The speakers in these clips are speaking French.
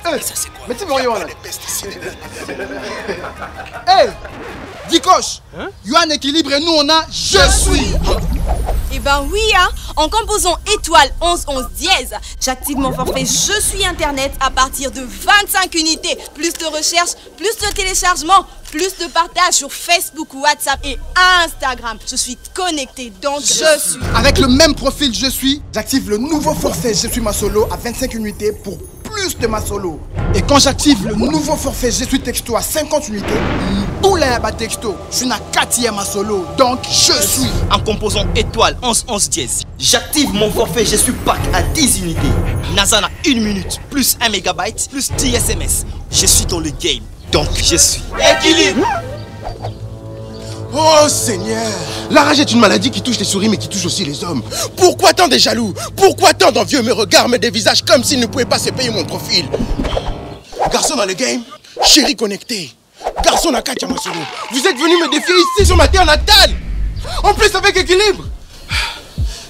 Hey, ça c'est quoi? mais tu m'en là. Les pesticides. Hey, Dikosh, hein? Yuan équilibre et nous on a je suis. Eh ben oui, hein. En composant étoile 11 11 dièse, j'active mon forfait Je suis Internet à partir de 25 unités. Plus de recherche, plus de téléchargement, plus de partage sur Facebook, WhatsApp et Instagram. Je suis connecté, donc je suis. Avec le même profil Je suis, j'active le nouveau forfait Je suis ma solo à 25 unités pour plus de ma solo. Et quand j'active le nouveau forfait Je suis texto à 50 unités, tous les texto, je n'ai qu'à ma solo, donc je suis. En composant étoile 11 11 dièse, j'active mon forfait Je suis pack à 10 unités. Nazana 1 minute, plus 1 mégabyte, plus 10 SMS. Je suis dans le game, donc je suis. Équilibre. Oh Seigneur! La rage est une maladie qui touche les souris mais qui touche aussi les hommes. Pourquoi tant de jaloux? Pourquoi tant d'envieux me regardent, me dévisagent comme s'ils ne pouvaient pas se payer mon profil? Garçon dans le game, chéri connecté. Garçon à Katia Masoro, vous êtes venu me défier ici sur ma terre natale. En plus avec équilibre.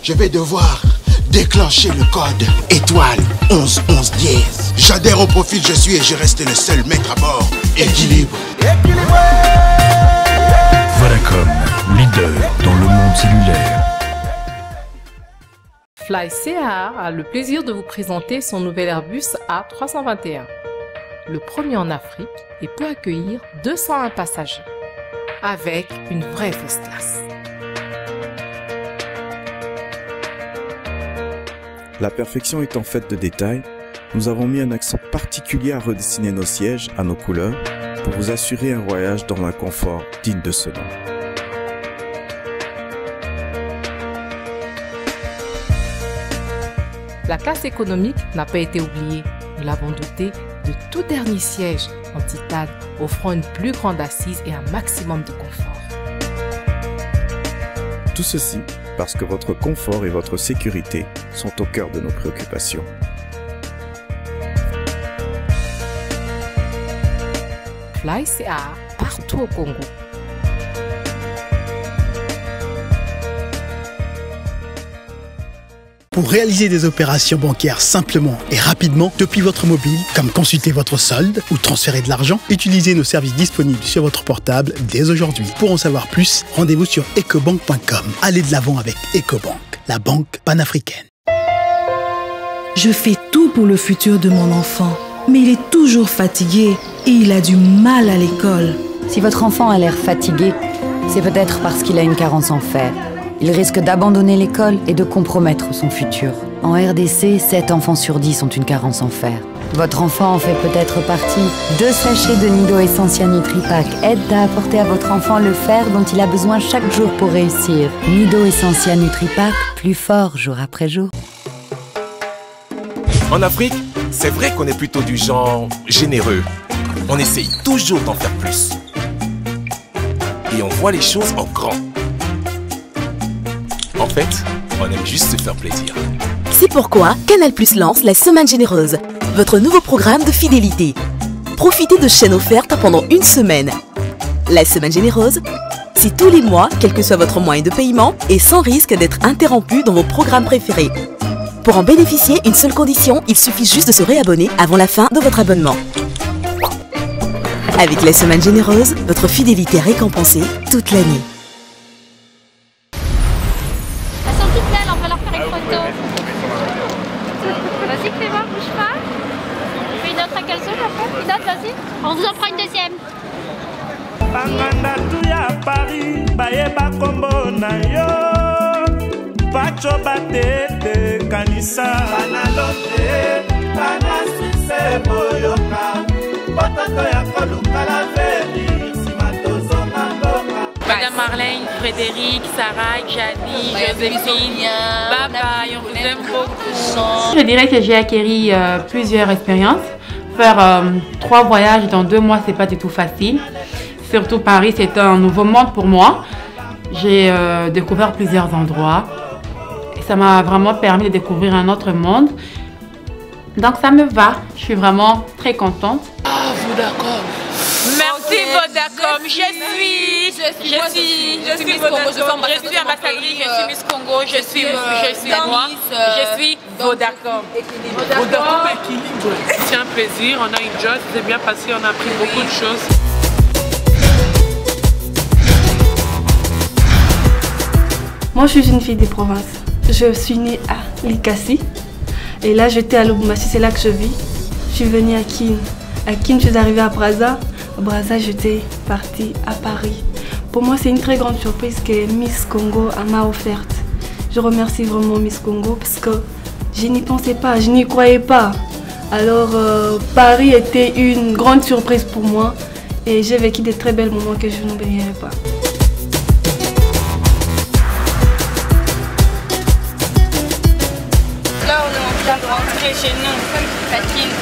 Je vais devoir déclencher le code étoile 11 11 dièse. J'adhère au profil Je suis et je reste le seul maître à bord. Équilibre. Vodacom, leader dans le monde cellulaire. FlyCA a le plaisir de vous présenter son nouvel Airbus A321, le premier en Afrique et peut accueillir 201 passagers, avec une vraie first class. La perfection étant faite de détails, nous avons mis un accent particulier à redessiner nos sièges à nos couleurs pour vous assurer un voyage dans un confort digne de ce nom. La classe économique n'a pas été oubliée. Nous l'avons doté de tout dernier siège en titane, offrant une plus grande assise et un maximum de confort. Tout ceci parce que votre confort et votre sécurité sont au cœur de nos préoccupations. FlyCA partout au Congo. Pour réaliser des opérations bancaires simplement et rapidement depuis votre mobile, comme consulter votre solde ou transférer de l'argent, utilisez nos services disponibles sur votre portable dès aujourd'hui. Pour en savoir plus, rendez-vous sur ecobank.com. Allez de l'avant avec Ecobank, la banque panafricaine. Je fais tout pour le futur de mon enfant, mais il est toujours fatigué et il a du mal à l'école. Si votre enfant a l'air fatigué, c'est peut-être parce qu'il a une carence en fer. Il risque d'abandonner l'école et de compromettre son futur. En RDC, 7 enfants sur 10 ont une carence en fer. Votre enfant en fait peut-être partie. 2 sachets de Nido Essentia Nutripack aident à apporter à votre enfant le fer dont il a besoin chaque jour pour réussir. Nido Essentia Nutripack, plus fort jour après jour. En Afrique, c'est vrai qu'on est plutôt du genre généreux. On essaye toujours d'en faire plus. Et on voit les choses en grand. En fait, on aime juste se faire plaisir. C'est pourquoi Canal+ lance la Semaine Généreuse, votre nouveau programme de fidélité. Profitez de chaînes offertes pendant une semaine. La Semaine Généreuse, c'est tous les mois, quel que soit votre moyen de paiement, et sans risque d'être interrompu dans vos programmes préférés. Pour en bénéficier, une seule condition, il suffit juste de se réabonner avant la fin de votre abonnement. Avec la Semaine Généreuse, votre fidélité est récompensée toute l'année. Vas-y Clément, bouge pas. On fait une autre à calzone après. Une autre, vas-y. On vous en prend une deuxième. Madame Marlène, Frédéric, Sarah, Janie, Joséphine, bye bye, on vous aime beaucoup. Je dirais que j'ai acquis plusieurs expériences. Faire 3 voyages dans 2 mois, c'est pas du tout facile. Surtout Paris, c'est un nouveau monde pour moi. J'ai découvert plusieurs endroits. Et ça m'a vraiment permis de découvrir un autre monde. Donc ça me va. Je suis vraiment très contente. Ah, vous d'accord. Merci suis Vodacom, je suis ambassadrice, je suis Miss Congo, je suis moi, je suis Vodacom. Vodacom équilibre. C'est un plaisir, on a une joie, c'est bien passé, on a appris beaucoup de choses. Moi, je suis une fille des provinces. Je suis née à Likasi. Et là, j'étais à Lubumbashi, c'est là que je vis. Je suis venue à Kin. À Kin, je suis arrivée à Brazza. À Brazza, j'étais partie à Paris. Pour moi, c'est une très grande surprise que Miss Congo m'a offerte. Je remercie vraiment Miss Congo parce que je n'y pensais pas, je n'y croyais pas. Alors, Paris était une grande surprise pour moi. Et j'ai vécu de très belles moments que je n'oublierai pas. Là, on est en train de rentrer chez nous, Fatine.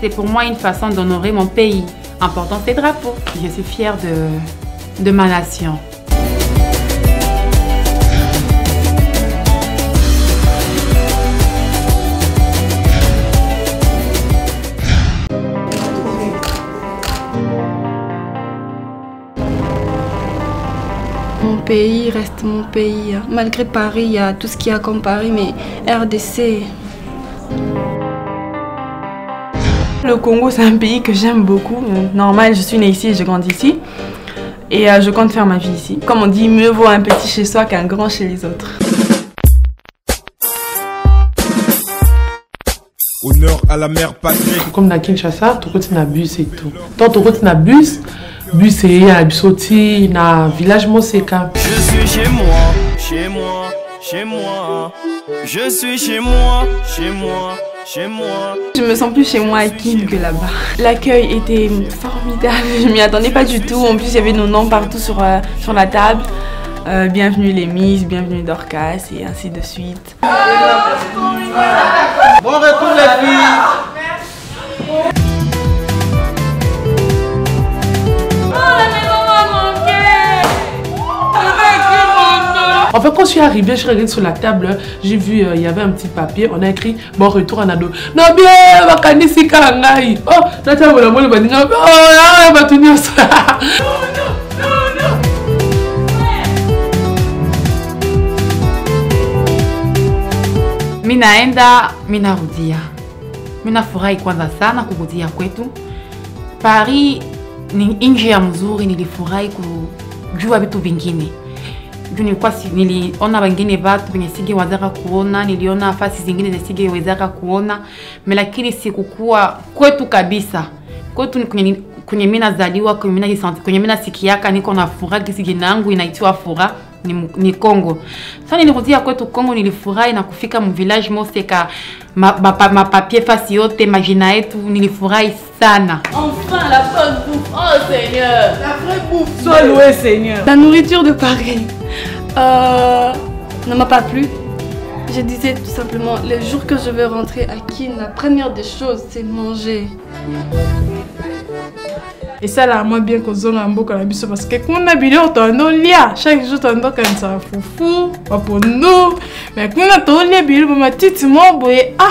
C'est pour moi une façon d'honorer mon pays en portant ces drapeaux. Je suis fière de ma nation. Mon pays reste mon pays. Malgré Paris, il y a tout ce qu'il y a comme Paris, mais RDC... Le Congo, c'est un pays que j'aime beaucoup. Normal, je suis née ici et je grandis ici. Et je compte faire ma vie ici. Comme on dit, mieux vaut un petit chez soi qu'un grand chez les autres. Honneur à la mère patrie. Comme dans Kinshasa, tu routes na bus et tout. Tant tu routes na bus et à Bisoti, na village Moseka. Je suis chez moi, chez moi, chez moi. Je suis chez moi, chez moi. Chez moi. Je me sens plus chez moi à Kin que là-bas. L'accueil était formidable, je m'y attendais pas du tout. En plus, il y avait nos noms partout sur la table. Bienvenue les Miss, bienvenue Dorcas et ainsi de suite. Bon retour les filles. En fait, quand je suis arrivée, je regarde sur la table, j'ai vu, il y avait un petit papier, on a écrit « Bon retour en ado ». Non bien, Makanisi Kangai. Oh, Nata Mola Mola Badi. Oh, là, on va tenir ça. Minaenda, minarudia. Minafurahi kwanza sana kurudia kwetu. Paris ni nchi ya mzuri, nilifurahi kujua vitu vingine. Niliona wengine watu wenye sige wazaka kuona, niliona nafasi zingine za sige wazaka kuona, lakini sikukua kwetu kabisa. Kwetu kwenye mimi nazaliwa, kwenye mimi nasikiaka niko na furaha, kisi jina yangu inaitwa furaha ni Congo. Sasa nilirudia kwetu Congo, nilifurahi na kufika mu village Moseka, papier fasi yote, majina yetu, nilifurahi sana. Enfin la bonne bouffe, oh Seigneur, la vraie bouffe. Sois loué Seigneur. La nourriture de Paris ne m'a pas plu. Je disais tout simplement, le jour que je vais rentrer à Kin, la première des choses, c'est manger. Et ça là, moi bien qu'on zone en boucle à biso parce que quand on a billet on lia chaque jour on doit quand ça foufou pas pour nous mais quand on a lia billet ma petite moi boy ah.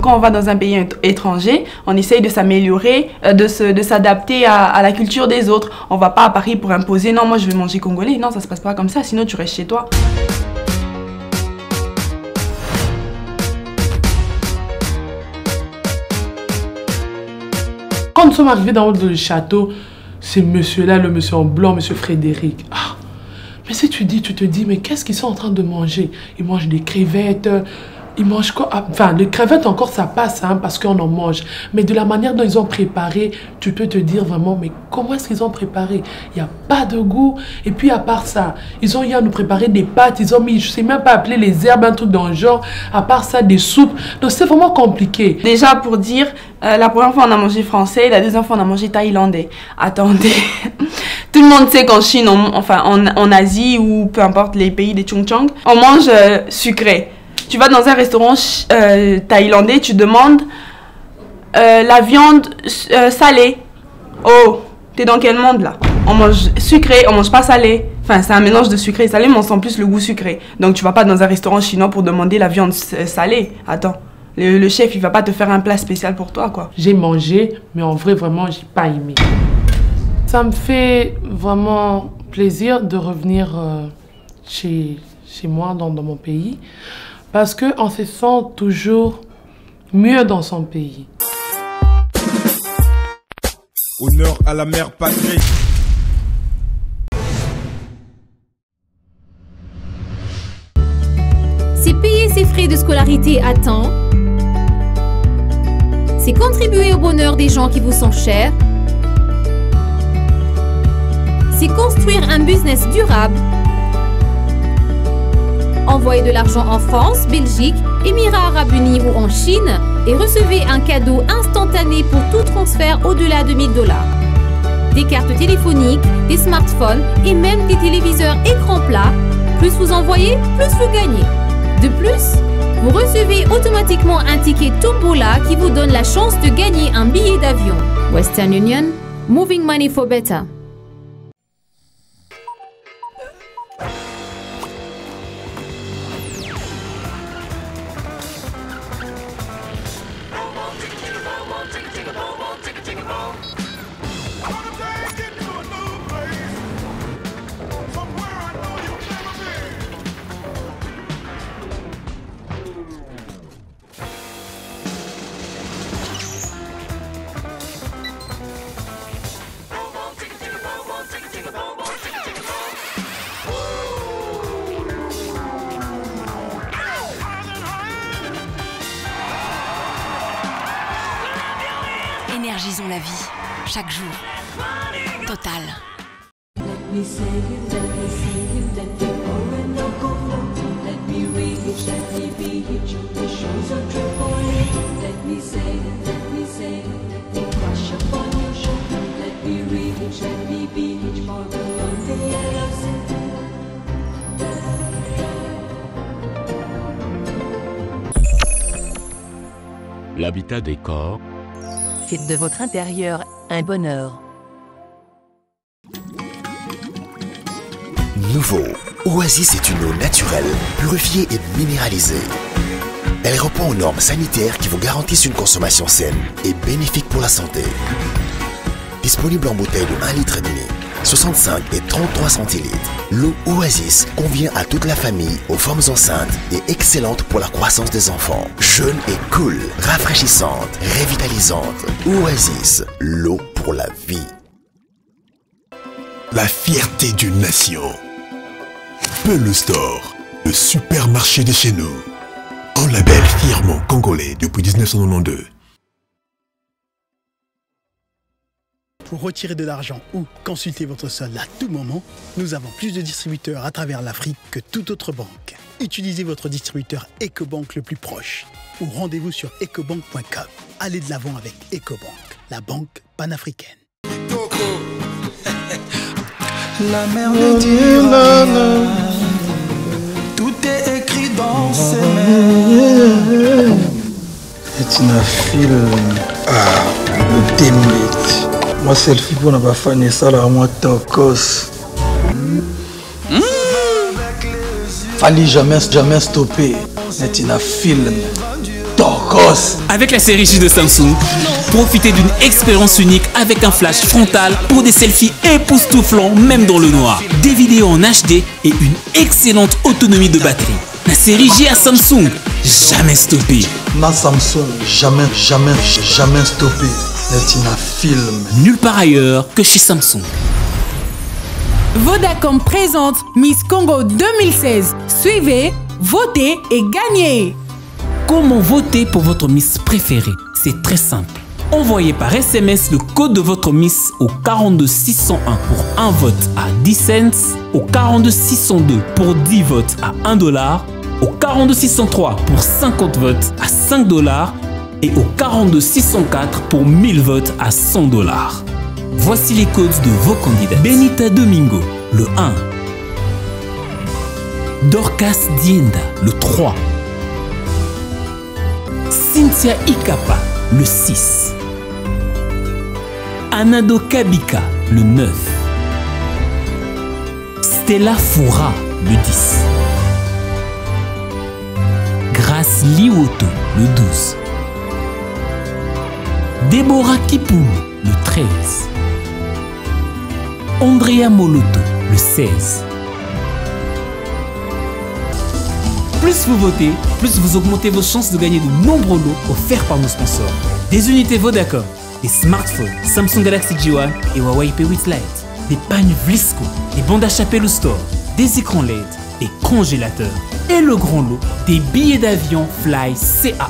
Quand on va dans un pays étranger, on essaye de s'améliorer, de s'adapter à la culture des autres. On va pas à Paris pour imposer non moi je vais manger congolais, non ça se passe pas comme ça sinon tu restes chez toi. Quand nous sommes arrivés dans le château, c'est monsieur-là, le monsieur en blanc, monsieur Frédéric. Ah, mais si tu te dis, mais qu'est-ce qu'ils sont en train de manger? Ils mangent des crevettes, ils mangent quoi? Enfin, les crevettes encore ça passe, hein, parce qu'on en mange. Mais de la manière dont ils ont préparé, tu peux te dire vraiment, mais comment est-ce qu'ils ont préparé? Il n'y a pas de goût. Et puis à part ça, ils ont eu à nous préparer des pâtes, ils ont mis, je sais même pas appeler les herbes, un truc dans le genre. À part ça, des soupes. Donc c'est vraiment compliqué. Déjà pour dire, la première fois on a mangé français, la deuxième fois on a mangé thaïlandais. Attendez, tout le monde sait qu'en Chine, enfin en Asie ou peu importe les pays des Chongchong, on mange sucré. Tu vas dans un restaurant thaïlandais, tu demandes la viande salée. Oh, t'es dans quel monde là? On mange sucré, on mange pas salé. Enfin, c'est un mélange de sucré et salé, mais on sent plus le goût sucré. Donc tu vas pas dans un restaurant chinois pour demander la viande salée. Attends, le chef, il va pas te faire un plat spécial pour toi, quoi. J'ai mangé, mais en vrai, vraiment, j'ai pas aimé. Ça me fait vraiment plaisir de revenir chez moi, dans mon pays, parce qu'on se sent toujours mieux dans son pays. Honneur à la mère patrie. C'est payer ses frais de scolarité à temps. C'est contribuer au bonheur des gens qui vous sont chers. C'est construire un business durable. Envoyez de l'argent en France, Belgique, Émirats Arabes Unis ou en Chine et recevez un cadeau instantané pour tout transfert au-delà de 1 000 $. Des cartes téléphoniques, des smartphones et même des téléviseurs écran plat. Plus vous envoyez, plus vous gagnez. De plus, vous recevez automatiquement un ticket Tombola qui vous donne la chance de gagner un billet d'avion. Western Union, moving money for better. Énergisons la vie, chaque jour. Total. L'habitat des corps. Faites de votre intérieur un bonheur. Nouveau, Oasis est une eau naturelle, purifiée et minéralisée. Elle répond aux normes sanitaires qui vous garantissent une consommation saine et bénéfique pour la santé. Disponible en bouteille de 1,5 litre, 65 et 33 centilitres, l'eau Oasis convient à toute la famille, aux femmes enceintes et excellente pour la croissance des enfants. Jeune et cool, rafraîchissante, revitalisante. Oasis, l'eau pour la vie. La fierté d'une nation. Peul Store, le supermarché de chez nous. Un label fièrement congolais depuis 1992. Pour retirer de l'argent ou consulter votre solde à tout moment, nous avons plus de distributeurs à travers l'Afrique que toute autre banque. Utilisez votre distributeur Ecobank le plus proche ou rendez-vous sur ecobank.com. Allez de l'avant avec Ecobank, la banque panafricaine. La mère me dira, tout est écrit dans ses mains. C'est une fille, le template. Moi, selfie pour ne pas faire ça, là, moi, tocos. Fallait jamais stopper. C'est une film. Tocos. Avec la série J de Samsung, profitez d'une expérience unique avec un flash frontal pour des selfies époustouflants, même dans le noir. Des vidéos en HD et une excellente autonomie de batterie. La série J à Samsung, jamais stoppé. Na Samsung, jamais stoppé. C'est un film. Nulle part ailleurs que chez Samsung. Vodacom présente Miss Congo 2016. Suivez, votez et gagnez. Comment voter pour votre Miss préférée? C'est très simple. Envoyez par SMS le code de votre Miss au 42 601 pour un vote à 10 cents, au 42 602 pour 10 votes à $1, au 42 603 pour 50 votes à $5 et au 42 604 pour 1000 votes à $100. Voici les codes de vos candidats. Benita Domingo, le 1. Dorcas Dienda, le 3. Cynthia Ikapa, le 6. Anado Kabika, le 9. Stella Foura le 10. Grace Liwoto le 12. Déborah Kipoulou le 13. Andrea Moloto le 16. Plus vous votez, plus vous augmentez vos chances de gagner de nombreux lots offerts par nos sponsors. Des unités Vodacom, des smartphones Samsung Galaxy J1 et Huawei P8 Lite, des pagnes Vlisco, des bandes d'achat Pelou Store, des écrans LED, des congélateurs et le grand lot des billets d'avion Fly CAA.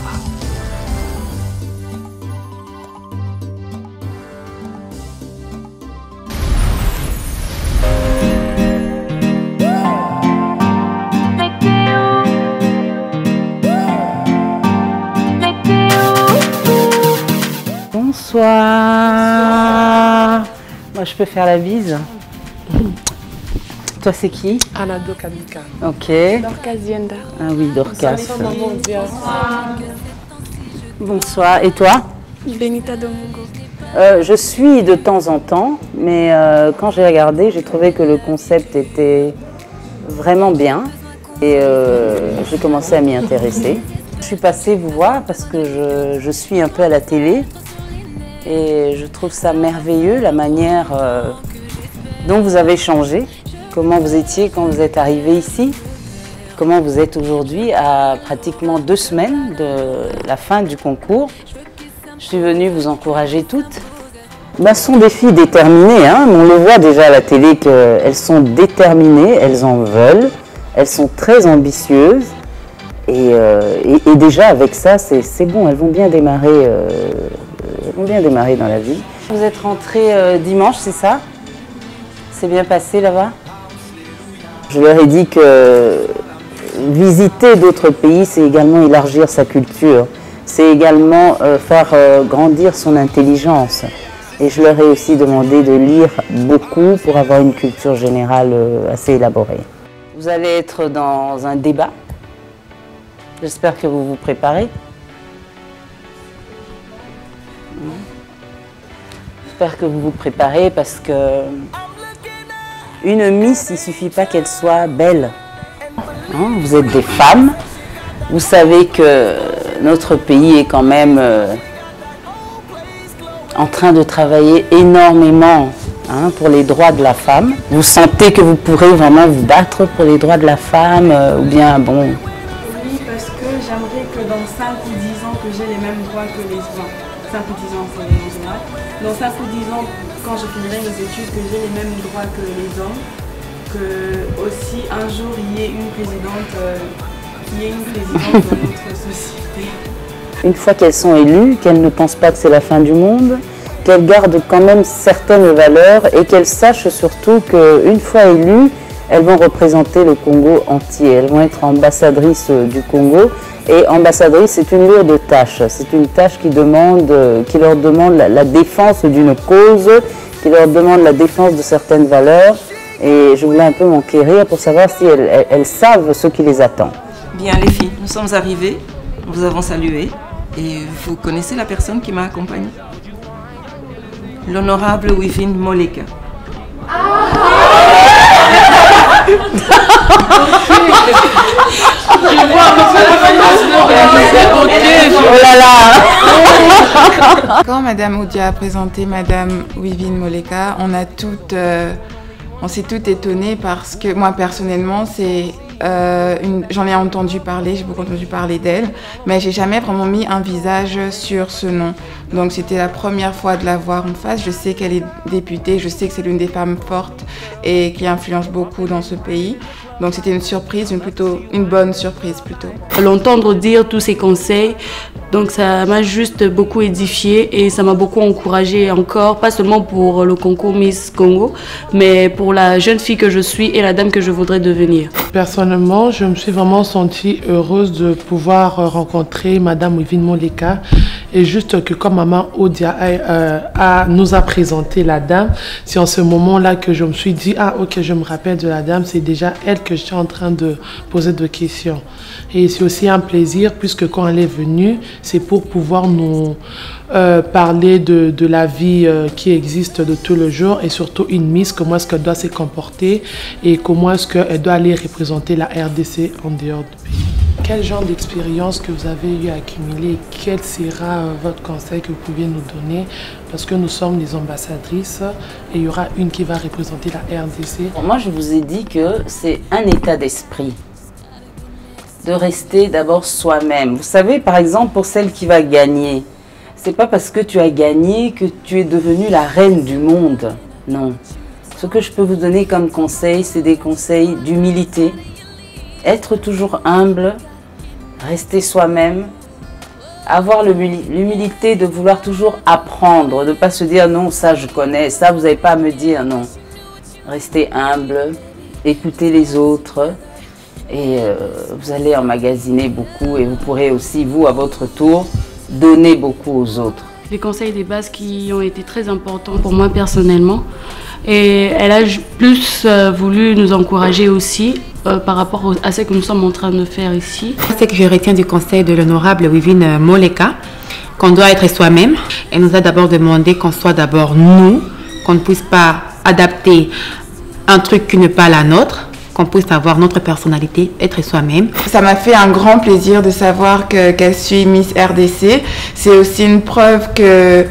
Bonsoir. Moi, je peux faire la bise. Toi, c'est qui? Anado Kamika. Ok. Dorcas Dienda. Ah oui, Dorcas. Bonsoir. Bonsoir. Et toi? Benita Domingo. Je suis de temps en temps, mais quand j'ai regardé, j'ai trouvé que le concept était vraiment bien. Et j'ai commencé à m'y intéresser. Je suis passée vous voir parce que je suis un peu à la télé. Et je trouve ça merveilleux, la manière dont vous avez changé. Comment vous étiez quand vous êtes arrivé ici. Comment vous êtes aujourd'hui à pratiquement 2 semaines de la fin du concours. Je suis venue vous encourager toutes. Ce sont des filles déterminées, hein. On le voit déjà à la télé qu'elles sont déterminées, elles en veulent, elles sont très ambitieuses. Et déjà avec ça, c'est bon, elles vont bien démarrer. Dans la vie. Vous êtes rentrée dimanche, c'est ça? C'est bien passé là-bas? Je leur ai dit que visiter d'autres pays, c'est également élargir sa culture. C'est également faire grandir son intelligence. Et je leur ai aussi demandé de lire beaucoup pour avoir une culture générale assez élaborée. Vous allez être dans un débat. J'espère que vous vous préparez. J'espère que vous vous préparez parce que une Miss, il ne suffit pas qu'elle soit belle. Hein, vous êtes des femmes. Vous savez que notre pays est quand même en train de travailler énormément pour les droits de la femme. Vous sentez que vous pourrez vraiment vous battre pour les droits de la femme ou bien bon? Oui, parce que j'aimerais que dans 5 ou 10 ans, que j'ai les mêmes droits que les hommes. 5 ou 10 ans, c'est en général. Dans 5 ou 10 ans, quand je finirai mes études, que j'ai les mêmes droits que les hommes. Que aussi un jour, il y ait une présidente dans notre société. Une fois qu'elles sont élues, qu'elles ne pensent pas que c'est la fin du monde, qu'elles gardent quand même certaines valeurs et qu'elles sachent surtout qu'une fois élues, elles vont représenter le Congo entier. Elles vont être ambassadrices du Congo. Et ambassadrice, c'est une lourde tâche. C'est une tâche qui leur demande la défense d'une cause, qui leur demande la défense de certaines valeurs. Et je voulais un peu m'enquérir pour savoir si elles savent ce qui les attend. Bien les filles, nous sommes arrivées, nous vous avons salué. Et vous connaissez la personne qui m'a accompagnée? L'honorable Wivine Moleka. Quand Madame Oudia a présenté Madame Wivine Moleka, on s'est toutes étonnées parce que moi personnellement, j'en ai entendu parler, j'ai beaucoup entendu parler d'elle, mais j'ai jamais vraiment mis un visage sur ce nom. Donc c'était la première fois de la voir en face. Je sais qu'elle est députée, je sais que c'est l'une des femmes fortes et qui influence beaucoup dans ce pays. Donc c'était une surprise, une bonne surprise plutôt. L'entendre dire tous ces conseils, donc ça m'a juste beaucoup édifiée et ça m'a beaucoup encouragée encore, pas seulement pour le concours Miss Congo, mais pour la jeune fille que je suis et la dame que je voudrais devenir. Personnellement, je me suis vraiment sentie heureuse de pouvoir rencontrer Madame Wivine Moleka. Et juste que comme Maman Oudia nous a présenté la dame, c'est en ce moment-là que je me suis dit, ah ok, je me rappelle de la dame, c'est déjà elle que que j'étais en train de poser des questions. Et c'est aussi un plaisir puisque quand elle est venue, c'est pour pouvoir nous parler de la vie qui existe de tous les jours et surtout une Miss, comment est-ce qu'elle doit se comporter et comment est-ce qu'elle doit aller représenter la RDC en dehors du pays. Quel genre d'expérience que vous avez eu à accumuler? Quel sera votre conseil que vous pouviez nous donner? Parce que nous sommes des ambassadrices et il y aura une qui va représenter la RDC. Moi, je vous ai dit que c'est un état d'esprit. De rester d'abord soi-même. Vous savez, par exemple, pour celle qui va gagner, c'est pas parce que tu as gagné que tu es devenue la reine du monde. Non. Ce que je peux vous donner comme conseil, c'est des conseils d'humilité. Être toujours humble, rester soi-même, avoir l'humilité de vouloir toujours apprendre, de ne pas se dire non, ça je connais, ça vous n'avez pas à me dire, non. Restez humble, écoutez les autres et vous allez emmagasiner beaucoup et vous pourrez aussi, vous, à votre tour, donner beaucoup aux autres. Les conseils des bases qui ont été très importants pour moi personnellement. Et elle a plus voulu nous encourager aussi par rapport à ce que nous sommes en train de faire ici. Ce que je retiens du conseil de l'honorable Wivine Moleka, qu'on doit être soi-même. Elle nous a d'abord demandé qu'on soit d'abord nous, qu'on ne puisse pas adapter un truc qui n'est pas la nôtre, qu'on puisse avoir notre personnalité, être soi-même. Ça m'a fait un grand plaisir de savoir qu'elle suit Miss RDC. C'est aussi une preuve que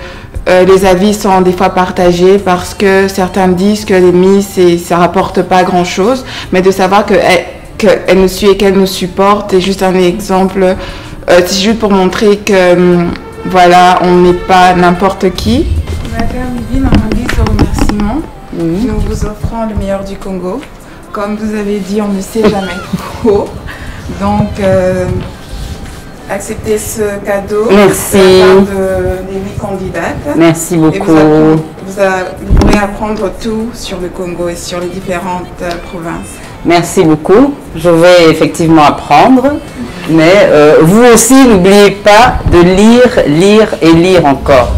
les avis sont des fois partagés parce que certains disent que les Miss, ça ne rapporte pas grand-chose, mais de savoir qu'elle nous suit et qu'elle nous supporte, c'est juste un exemple, c'est juste pour montrer que voilà, on n'est pas n'importe qui. Madame Vivine, on dit ce remerciement. Nous vous offrons le meilleur du Congo. Comme vous avez dit, on ne sait jamais trop. Donc, acceptez ce cadeau. Merci. Des 8 candidates. Merci beaucoup. Vous pourrez apprendre tout sur le Congo et sur les différentes provinces. Merci beaucoup. Je vais effectivement apprendre. Mais vous aussi, n'oubliez pas de lire, lire et lire encore.